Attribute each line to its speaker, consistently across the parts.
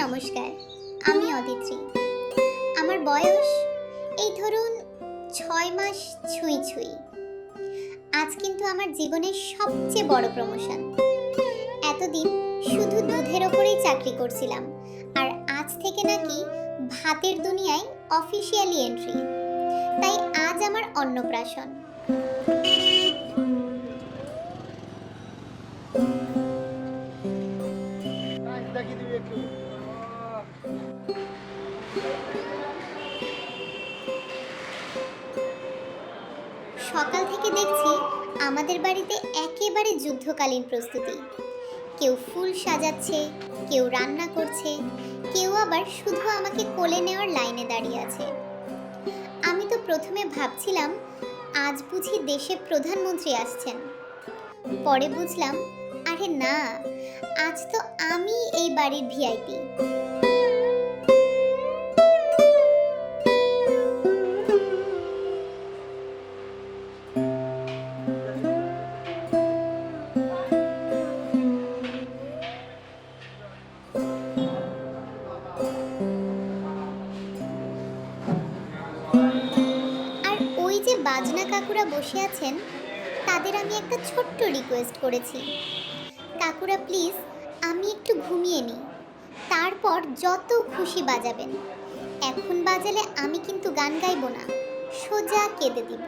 Speaker 1: নমস্কার, আমি অদিত্রি। আমার বয়স এই ধরুন 6 মাস ছুঁই ছুঁই। আজ কিন্তু আমার জীবনের সবচেয়ে বড় প্রমোশন। এতদিন শুধু দুধের ওপরেই চাকরি করছিলাম, আর আজ থেকে নাকি ভাতের দুনিয়ায় অফিসিয়ালি এন্ট্রি। তাই আজ আমার অন্নপ্রাশন। সকাল থেকে দেখছি আমাদের বাড়িতে একেবারে যুদ্ধকালীন প্রস্তুতি। কেউ ফুল সাজাচ্ছে, কেউ রান্না করছে, কেউ আবার শুধু আমাকে কোলে নেওয়ার লাইনে দাঁড়িয়ে আছে। আমি তো প্রথমে ভাবছিলাম আজ বুঝি দেশের প্রধানমন্ত্রী আসছেন। পরে বুঝলাম আরে না, আজ তো আমি এই বাড়ির ভিআইপি। আর ওই যে বাজনা কাকুরা বসে আছেন, তাদের আমি একটা ছোট্ট রিকোয়েস্ট করেছি, কাকুরা প্লিজ আমি একটু ঘুমিয়ে নিই, তারপর যত খুশি বাজাবেন। এখন বাজালে আমি কিন্তু গান গাইবো না, সোজা কেঁদে দিব।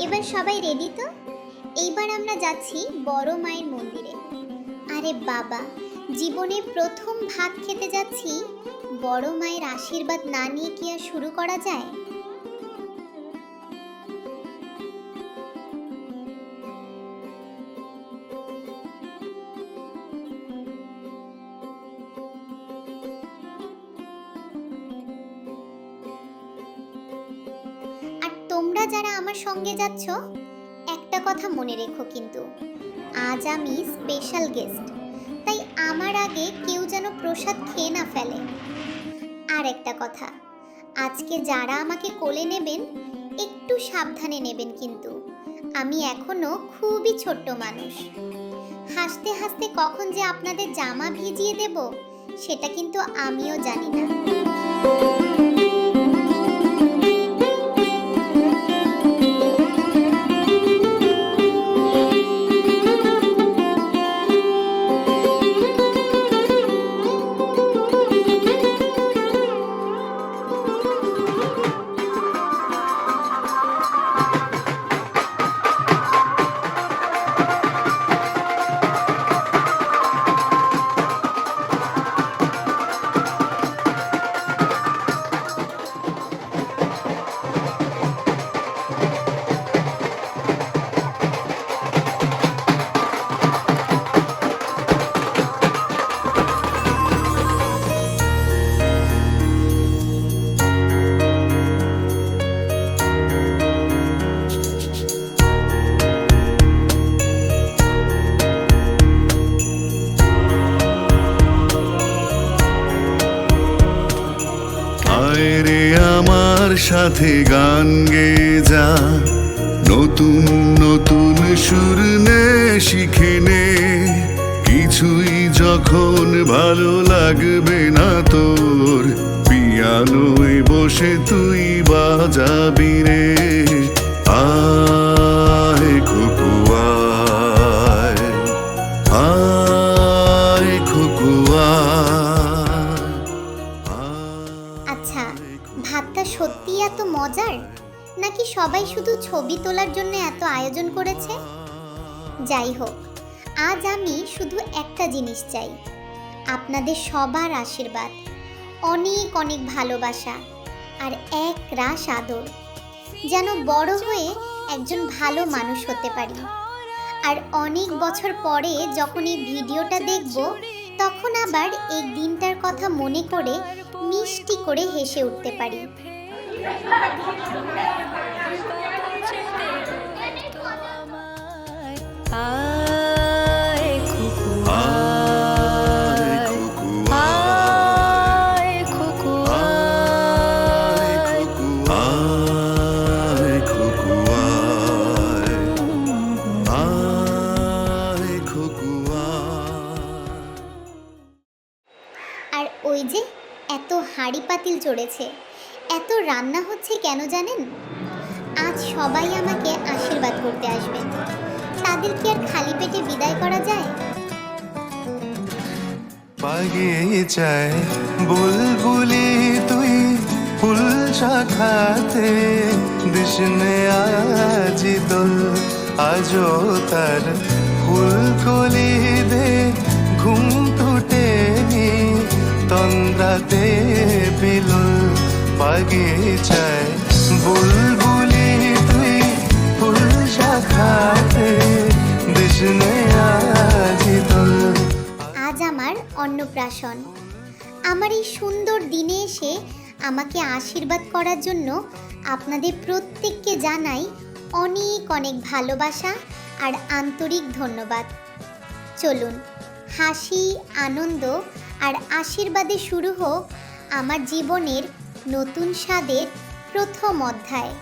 Speaker 1: এবার সবাই রেডি তো? এইবার আমরা যাচ্ছি বড় মায়ের মন্দিরে। আরে বাবা, জীবনে প্রথম ভাত খেতে যাচ্ছি, বড় মায়ের আশীর্বাদ না নিয়ে কি আর শুরু করা যায়? আর তোমরা যারা আমার সঙ্গে যাচ্ছ, একটা কথা মনে রেখো কিন্তু, আজ আমি স্পেশাল গেস্ট, তাই আমার আগে কেউ যেন প্রসাদ খেয়ে না ফেলে। আর একটা কথা, আজকে যারা আমাকে কোলে নেবেন একটু সাবধানে নেবেন কিন্তু, আমি এখনো খুবই ছোট্ট মানুষ। হাসতে হাসতে কখন যে আপনাদের জামা ভিজিয়ে দেব সেটা কিন্তু আমিও জানি না।
Speaker 2: সাথে গান গেয়ে যা, নতুন নতুন সুর নে শিখে নে। কিছুই যখন ভালো লাগবে না তোর, পিয়ানোয় বসে তুই বাজাবি রে। আয় খোকো আয়, আয় খোকো
Speaker 1: আচ্ছা, ভাতটা সত্যি এত মজার, নাকি সবাই শুধু ছবি তোলার জন্য এত আয়োজন করেছে? যাই হোক, আজ আমি শুধু একটা জিনিস চাই, আপনাদের সবার আশীর্বাদ, অনেক অনেক ভালোবাসা আর এক রাশ আদর, যেন বড় হয়ে একজন ভালো মানুষ হতে পারি। আর অনেক বছর পরে যখন এই ভিডিওটা দেখব, তখন আবার এই দিনটার কথা মনে করে মিষ্টি করে হেসে উঠতে পারি। আর ওই যে এত হাঁড়ি পাতিল চড়েছে, এত রান্না হচ্ছে কেন জানেন? আজ সবাই আমাকে আশীর্বাদ করতে আসবেন, তাদের কি আর খালি পেটে বিদায় করা যায়?
Speaker 3: বাগিচায় বুলবুলি তুই ফুল শাখাতে দিশনে আজি দোল, আজও তার ফুলকলি দে ঘুম টুটেনি তন্দ্রাতে বিলুল। বাগিচায় বুলবুলি তুই ফুল শাখাতে দিশনে আজি দোল।
Speaker 1: আজ আমার অন্নপ্রাশন। আমার এই সুন্দর দিনে এসে আমাকে আশীর্বাদ করার জন্য আপনাদের প্রত্যেককে জানাই অনেক অনেক ভালোবাসা আর আন্তরিক ধন্যবাদ। চলুন, হাসি, আনন্দ আর আশীর্বাদে শুরু হোক আমার জীবনের নতুন স্বাদের প্রথম অধ্যায়।